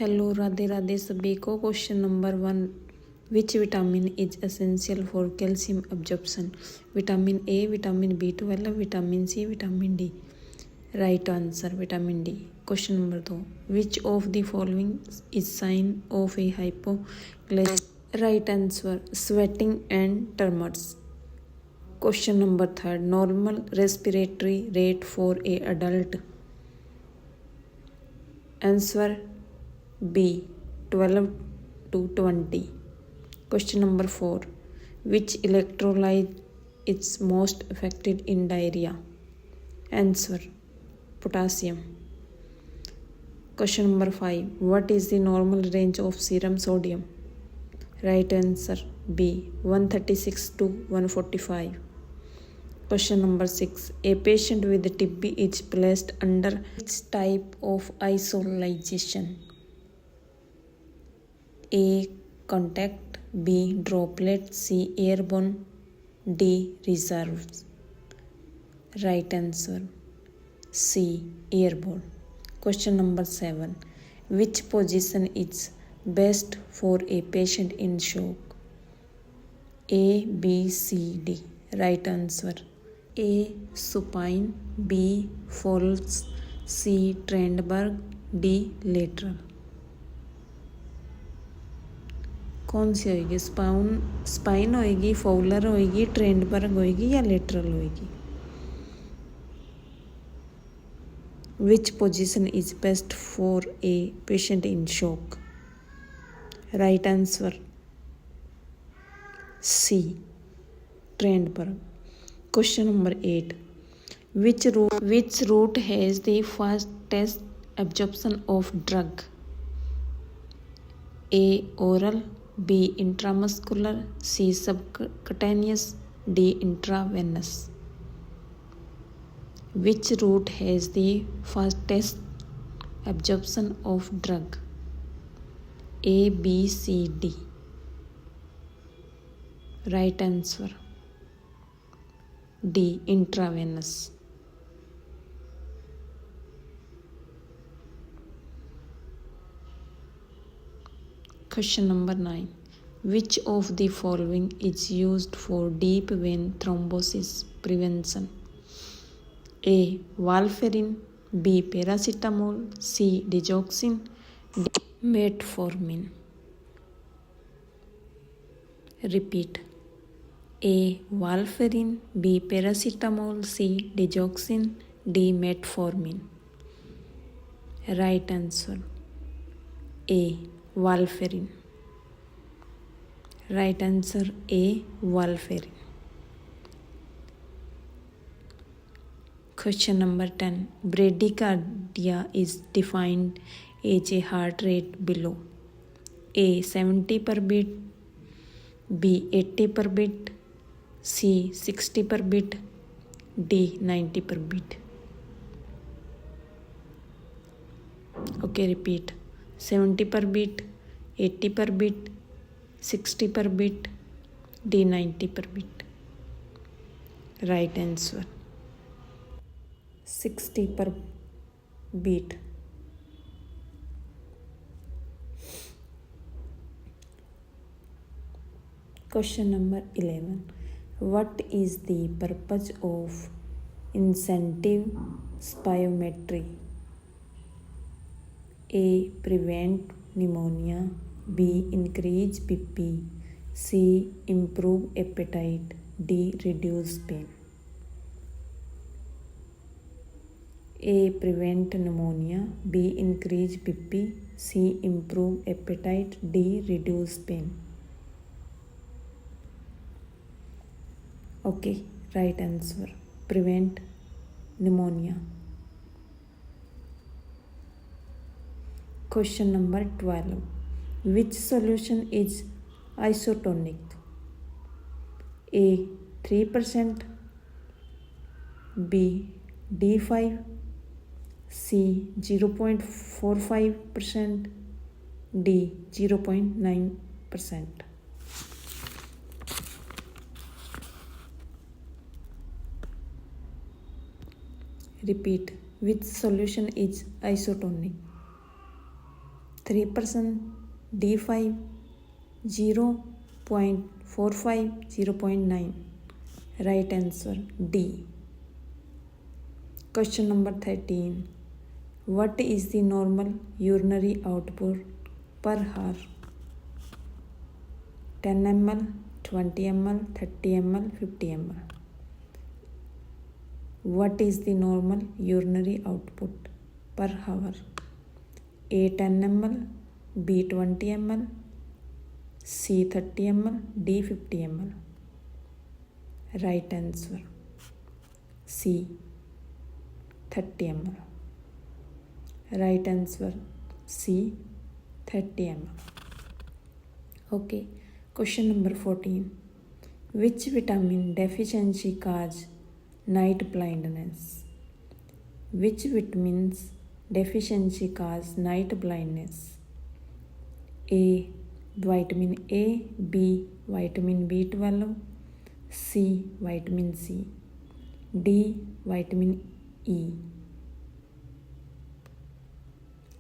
Hello Radhe Radhe सभी को। Question number 1, which vitamin is essential for calcium absorption? Vitamin A, vitamin B12, vitamin C, vitamin D. Right answer vitamin D. Question number 2, which of the following is sign of a hypoglycaemia? Right answer sweating and tremors. Question number 3, normal respiratory rate for a adult? Answer B 12 to 20. Question number 4, which electrolyte is most affected in diarrhea? Answer potassium. Question number 5, what is the normal range of serum sodium? Right answer B 136 to 145. Question number 6, a patient with TB is placed under which type of isolation? A. Contact, B. Droplet, C. Airborne, D. Reserves. Right answer C. Airborne. Question number 7, which position is best for a patient in shock? A, B, C, D. Right answer A. Supine, B. Falls, C. Trendberg, D. Lateral. कौन सी होएगी? Spine होएगी, फॉउलर होएगी, ट्रेंडबर्ग होएगी या lateral होएगी? Which position is best for a patient in shock? Right answer C Trendelenburg. Question number 8, which route has the fastest absorption of drug? A. Oral, B. Intramuscular, C. Subcutaneous, D. Intravenous. Which route has the fastest absorption of drug? A, B, C, D. Right answer D. Intravenous. Question number 9, which of the following is used for deep vein thrombosis prevention? A. Warfarin, B. Paracetamol, C. Digoxin, D. Metformin. Repeat. A. Warfarin, B. Paracetamol, C. Digoxin, D. Metformin. Right answer A. Warfarin. Right answer A. Warfarin. Question number 10, bradycardia is defined as a heart rate below A. 70 per beat, B. 80 per beat, C. 60 per beat, D. 90 per beat. Okay, repeat. 70 per beat, 80 per beat, 60 per beat, D. 90 per beat. Right answer 60 per beat. Question number 11, what is the purpose of incentive spirometry? A. Prevent pneumonia, B. Increase BP, C. Improve appetite, D. Reduce pain. A. Prevent pneumonia, B. Increase BP, C. Improve appetite, D. Reduce pain. Okay, right answer prevent pneumonia. Question number 12, which solution is isotonic? A. 3%, B. D5, C. 0.45%, D. 0.9%. Repeat, which solution is isotonic? 3%, D5 0.45, 0.9. Right answer D. Question number 13. What is the normal urinary output per hour? 10 ml, 20 ml, 30 ml, 50 ml. What is the normal urinary output per hour? A 10 ml, B 20 ml, C 30 ml, D 50 ml. Right answer C 30 ml. Right answer C 30 ml. Okay, question number 14. Which vitamin deficiency cause night blindness? Which vitamins deficiency cause night blindness? A. Vitamin A, B. Vitamin B12, C. Vitamin C, D. Vitamin E.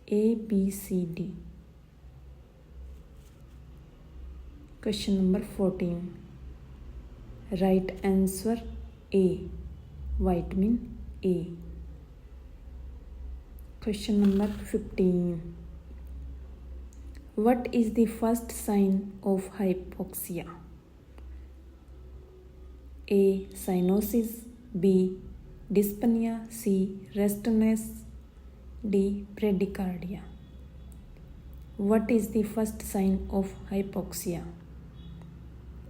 A, B, C, D. Question number 14. Right answer A. Vitamin A. Question number 15. What is the first sign of hypoxia? A. Cyanosis, B. Dyspnea, C. Restlessness, D. Bradycardia. What is the first sign of hypoxia?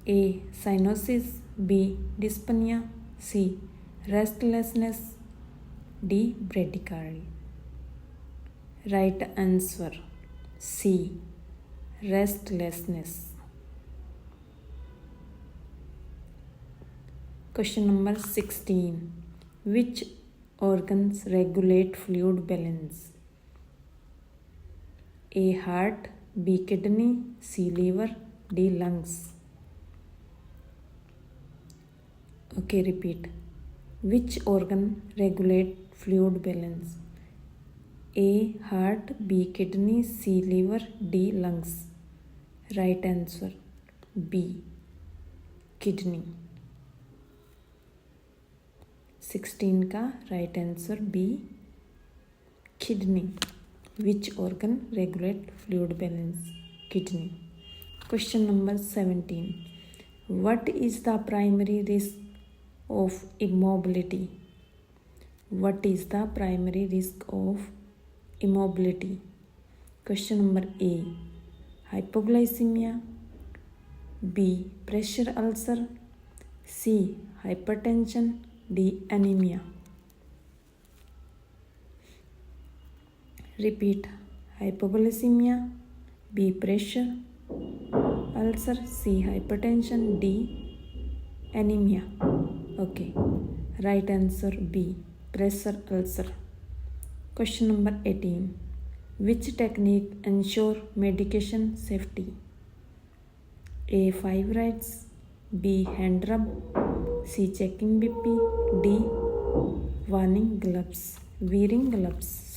A. Cyanosis, B. Dyspnea, C. Restlessness, D. Bradycardia. Right answer C. Restlessness. Question number 16. Which organs regulate fluid balance? A. Heart, B. Kidney, C. Liver, D. Lungs. Okay, repeat. Which organ regulate fluid balance? A. Heart, B. Kidney, C. Liver, D. Lungs. Right answer B. Kidney. 16 का right answer B. Kidney. Which organ regulate fluid balance? Kidney. Question number 17. What is the primary risk of immobility? What is the primary risk of immobility? Question number A. Hypoglycemia, B. Pressure ulcer, C. Hypertension, D. Anemia. Repeat. Hypoglycemia, B. Pressure ulcer, C. Hypertension, D. Anemia. Okay. Right answer B. Pressure ulcer. Question number 18. Which technique ensure medication safety? A. 5 rights, B. Hand rub, C. Checking BP, D. Wearing gloves. Wearing gloves.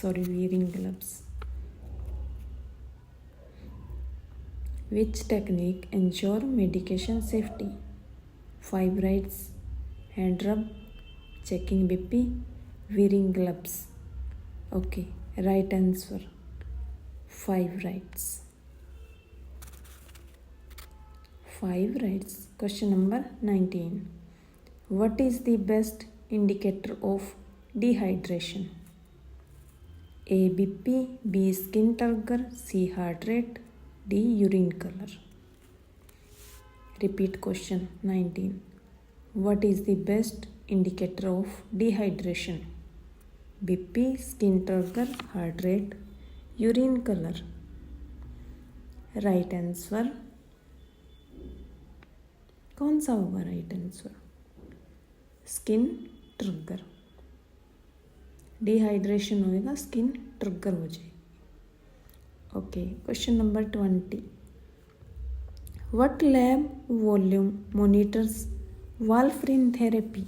Which technique ensure medication safety? 5 rights, hand rub, checking BP, wearing gloves. Okay, right answer 5 rights. 5 rights. Question number 19. What is the best indicator of dehydration? A. BP, B. Skin turgor, C. Heart rate, D. Urine color. Repeat question 19. What is the best indicator of dehydration? BP, skin turgor, heart rate, urine color. Right answer कौन सा होगा right answer? Skin trigger. Dehydration होएगा, skin trigger हो जाएगी. Okay, question number 20. What lab volume monitors warfarin therapy?